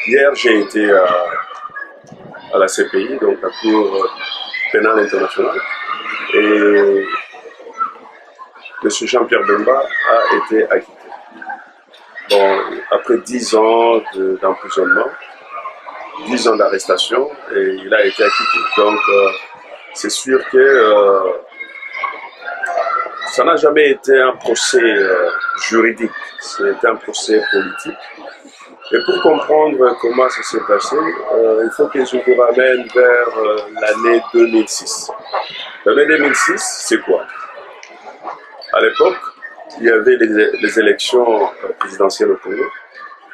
Hier, j'ai été à la CPI, donc la Cour pénale internationale, et M. Jean-Pierre Bemba a été acquitté. Bon, après 10 ans d'emprisonnement, 10 ans d'arrestation, et il a été acquitté. Donc, c'est sûr que ça n'a jamais été un procès juridique, c'était un procès politique. Et pour comprendre comment ça s'est passé, il faut que je vous ramène vers l'année 2006. L'année 2006, c'est quoi? À l'époque, il y avait les élections présidentielles au Congo.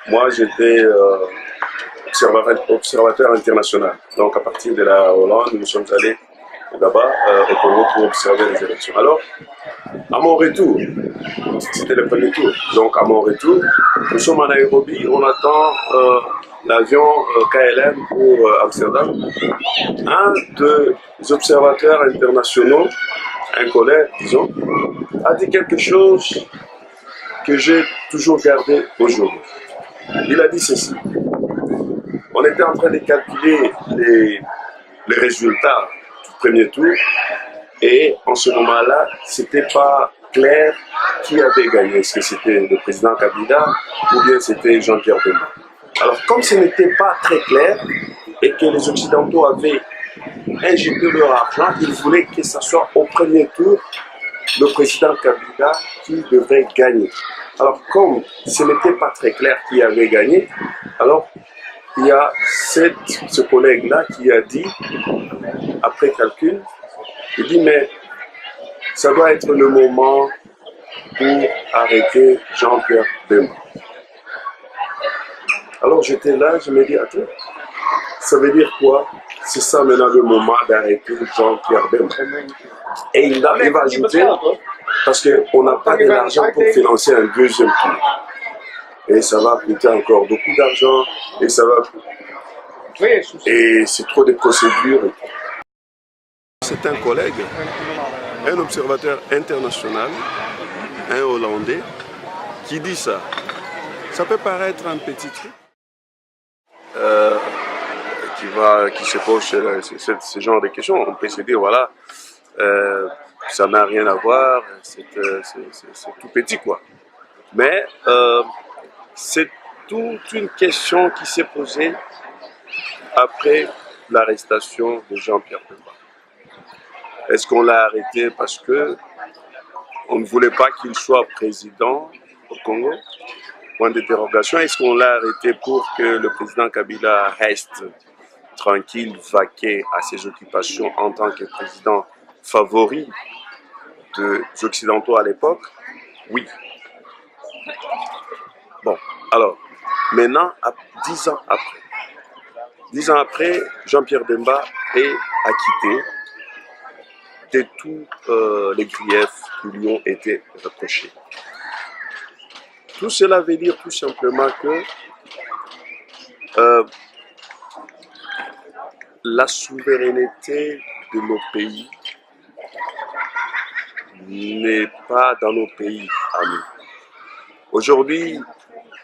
Moi, j'étais observateur international. Donc, à partir de la Hollande, nous sommes allés là-bas au Congo pour observer les élections. Alors, à mon retour, c'était le premier tour. Donc, à mon retour, nous sommes à Nairobi, on attend l'avion KLM pour Amsterdam. Un des observateurs internationaux, un collègue, disons, a dit quelque chose que j'ai toujours gardé aujourd'hui. Il a dit ceci. On était en train de calculer les résultats du premier tour et en ce moment-là, c'était pas clair qui avait gagné. Est-ce que c'était le président Kabila ou bien c'était Jean-Pierre Bemba? Alors, comme ce n'était pas très clair et que les Occidentaux avaient injecté leur argent, ils voulaient que ce soit au premier tour le président Kabila qui devrait gagner. Alors, comme ce n'était pas très clair qui avait gagné, alors il y a ce collègue-là qui a dit, après calcul, il dit, mais ça doit être le moment pour arrêter Jean-Pierre Bemba. Alors j'étais là, je me dis, attends, ça veut dire quoi? C'est ça maintenant le moment d'arrêter Jean-Pierre Bemba. Et il va ajouter, parce qu'on n'a pas de l'argent pour financer un deuxième tour. Et ça va coûter encore beaucoup d'argent, et ça va... Et c'est trop de procédures. C'est un collègue, un observateur international, un Hollandais, qui dit ça. Ça peut paraître un petit truc qui se pose ce genre de questions. On peut se dire, voilà, ça n'a rien à voir, c'est tout petit, quoi. Mais c'est toute une question qui s'est posée après l'arrestation de Jean-Pierre Bemba. Est-ce qu'on l'a arrêté parce que on ne voulait pas qu'il soit président au Congo? Point d'interrogation. Est-ce qu'on l'a arrêté pour que le président Kabila reste tranquille, vaqué à ses occupations en tant que président favori des Occidentaux à l'époque? Oui. Bon, alors, maintenant, 10 ans après, 10 ans après, Jean-Pierre Bemba est acquitté de tous les griefs qui lui ont été reprochés. Tout cela veut dire tout simplement que la souveraineté de nos pays n'est pas dans nos pays à nous. Aujourd'hui,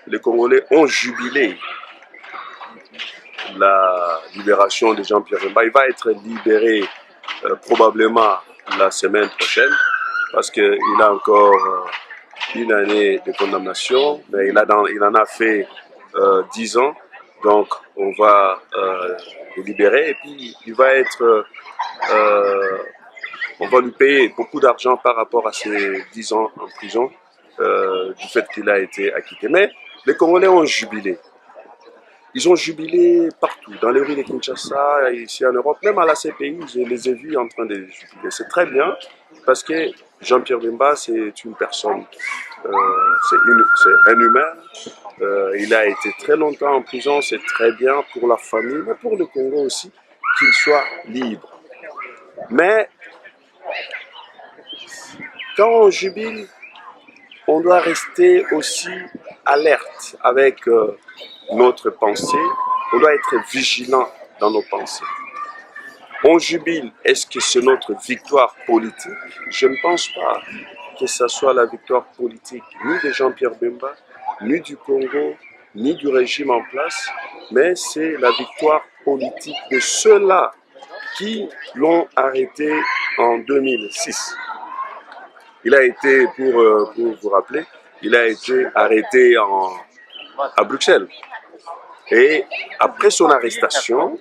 les Congolais ont jubilé la libération de Jean-Pierre Bemba. Il va être libéré probablement la semaine prochaine parce qu'il a encore une année de condamnation, mais il en a fait 10 ans, donc on va le libérer et puis il va être, on va lui payer beaucoup d'argent par rapport à ses 10 ans en prison du fait qu'il a été acquitté. Mais les Congolais ont jubilé. Ils ont jubilé partout, dans les rues de Kinshasa, ici en Europe, même à la CPI, je les ai vus en train de jubiler. C'est très bien, parce que Jean-Pierre Bemba, c'est une personne, c'est un humain. Il a été très longtemps en prison, c'est très bien pour la famille, mais pour le Congo aussi, qu'il soit libre. Mais quand on jubile, on doit rester aussi alerte avec notre pensée. On doit être vigilant dans nos pensées. On jubile, est-ce que c'est notre victoire politique? Je ne pense pas que ce soit la victoire politique ni de Jean-Pierre Bemba, ni du Congo, ni du régime en place, mais c'est la victoire politique de ceux-là qui l'ont arrêté en 2006. Il a été, pour vous rappeler, il a été arrêté à Bruxelles. Et après son arrestation,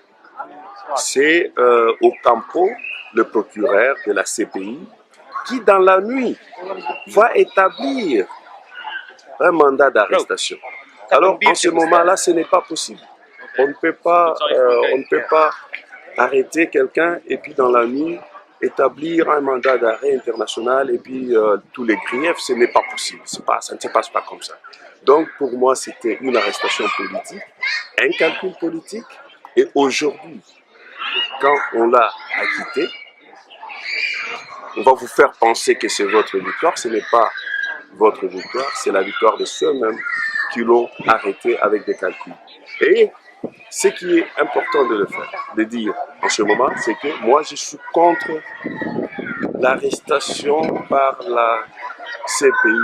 c'est Ocampo, le procureur de la CPI, qui dans la nuit va établir un mandat d'arrestation. Alors en ce moment-là, ce n'est pas possible. On ne peut pas arrêter quelqu'un et puis dans la nuit établir un mandat d'arrêt international et puis tous les griefs, ce n'est pas possible. Ça ne se passe pas comme ça. Donc pour moi, c'était une arrestation politique, un calcul politique. Et aujourd'hui, quand on l'a acquitté, on va vous faire penser que c'est votre victoire. Ce n'est pas votre victoire, c'est la victoire de ceux-mêmes qui l'ont arrêté avec des calculs. Et ce qui est important de le faire, de dire en ce moment, c'est que moi je suis contre l'arrestation par la CPI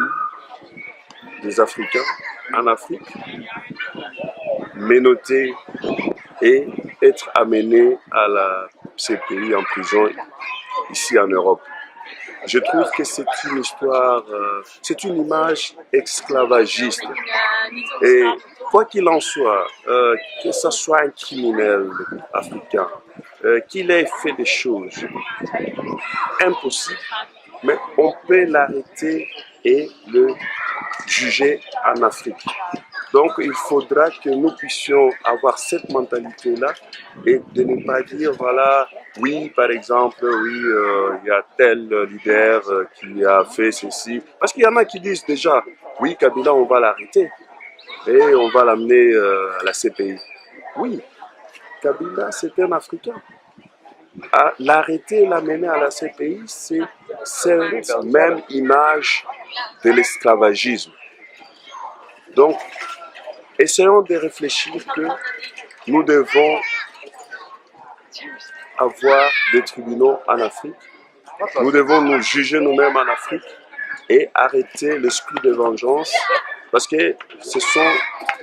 des Africains en Afrique, menottés et être amenés à la CPI en prison ici en Europe. Je trouve que c'est une histoire, c'est une image esclavagiste. Et quoi qu'il en soit, que ce soit un criminel africain, qu'il ait fait des choses impossibles, mais on peut l'arrêter et le juger en Afrique. Donc il faudra que nous puissions avoir cette mentalité-là et de ne pas dire, voilà, oui, par exemple, oui, il y a tel leader qui a fait ceci. Parce qu'il y en a qui disent déjà, oui, Kabila, on va l'arrêter et on va l'amener à la CPI. Oui, Kabila, c'est un Africain. L'arrêter et l'amener à la CPI, c'est cette même image de l'esclavagisme. Donc, essayons de réfléchir que nous devons avoir des tribunaux en Afrique. Nous devons nous juger nous-mêmes en Afrique et arrêter l'esprit de vengeance parce que ce sont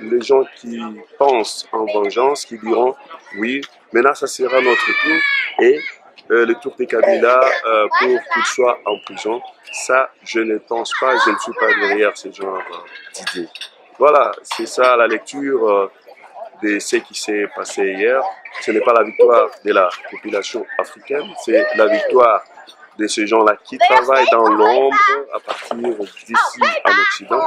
les gens qui pensent en vengeance qui diront oui, maintenant ça sera notre tour et le tour de Kabila pour qu'il soit en prison. Ça, je ne pense pas, je ne suis pas derrière ce genre d'idées. Voilà, c'est ça la lecture de ce qui s'est passé hier. Ce n'est pas la victoire de la population africaine, c'est la victoire de ces gens-là qui travaillent dans l'ombre à partir d'ici en Occident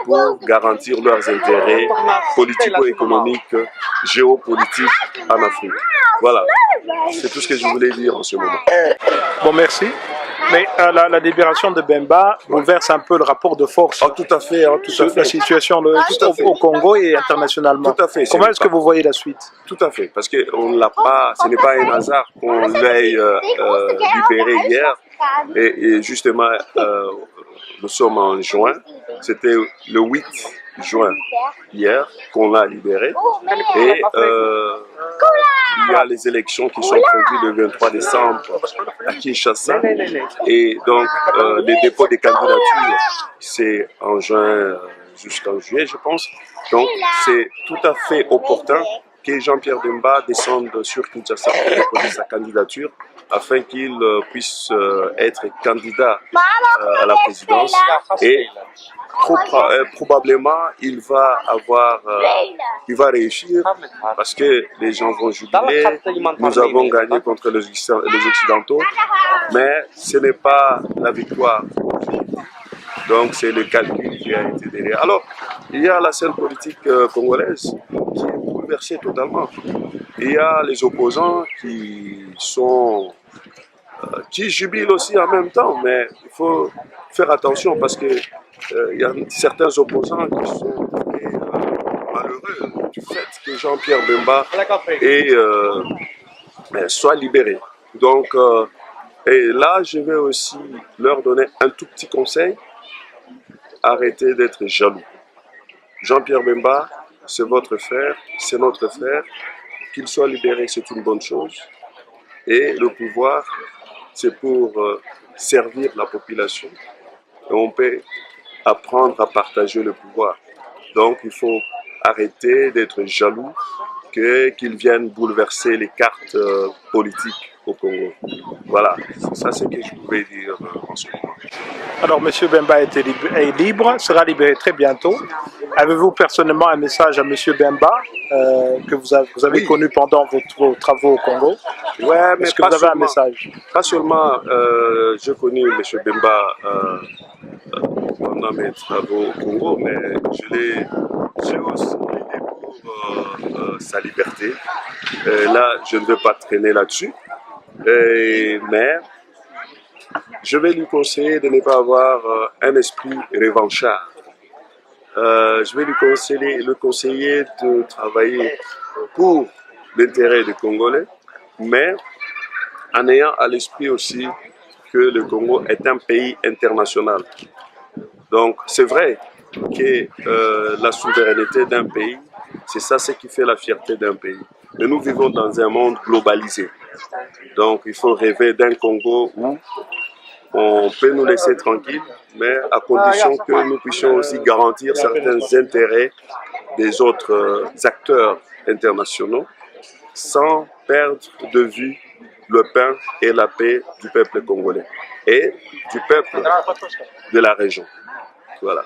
pour garantir leurs intérêts politico-économiques, géopolitiques en Afrique. Voilà, c'est tout ce que je voulais dire en ce moment. Bon, merci. Mais la libération de Bemba bouleverse un peu le rapport de force. Oh, tout à fait, sur la situation au Congo et internationalement. Tout à fait. Comment est-ce que vous voyez la suite? Tout à fait, parce que on l'a pas, ce n'est pas un hasard qu'on l'ait libéré hier. Et justement, nous sommes en juin. C'était le 8 juin hier qu'on l'a libéré. Et il y a les élections qui sont prévues le 23 décembre à Kinshasa. Et donc, les dépôts des candidatures, c'est en juin jusqu'en juillet, je pense. Donc, c'est tout à fait opportun que Jean-Pierre Bemba descende sur Kinshasa pour déposer sa candidature afin qu'il puisse être candidat à la présidence. Et probablement, il va réussir parce que les gens vont jubiler. Nous avons gagné contre les Occidentaux, mais ce n'est pas la victoire. Donc c'est le calcul qui a été derrière. Alors, il y a la scène politique congolaise qui est bouleversée totalement. Il y a les opposants qui jubilent aussi en même temps, mais il faut faire attention parce que il y a certains opposants qui sont malheureux du fait que Jean-Pierre Bemba soit libéré. Donc, et là, je vais aussi leur donner un tout petit conseil. Arrêtez d'être jaloux. Jean-Pierre Bemba, c'est votre frère, c'est notre frère. Qu'il soit libéré, c'est une bonne chose. Et le pouvoir, c'est pour servir la population. Et on peut apprendre à partager le pouvoir. Donc, il faut arrêter d'être jaloux qu'ils viennent bouleverser les cartes politiques au Congo. Voilà, c'est ça ce que je pouvais dire en ce moment. Alors, M. Bemba est libre, sera libéré très bientôt. Avez-vous personnellement un message à M. Bemba que vous avez connu pendant vos travaux au Congo? Ouais, mais est-ce que vous avez un message? Pas seulement, j'ai connu M. Bemba pendant mes travaux au Congo, mais j'ai aussi aidé pour sa liberté. Là, je ne veux pas traîner là-dessus, mais je vais lui conseiller de ne pas avoir un esprit revanchard. Je vais lui conseiller de travailler pour l'intérêt des Congolais, mais en ayant à l'esprit aussi que le Congo est un pays international. Donc, c'est vrai que la souveraineté d'un pays, c'est ça ce qui fait la fierté d'un pays. Mais nous vivons dans un monde globalisé. Donc, il faut rêver d'un Congo où on peut nous laisser tranquilles, mais à condition que nous puissions aussi garantir certains intérêts des autres acteurs internationaux sans perdre de vue le pain et la paix du peuple congolais et du peuple de la région. Voilà.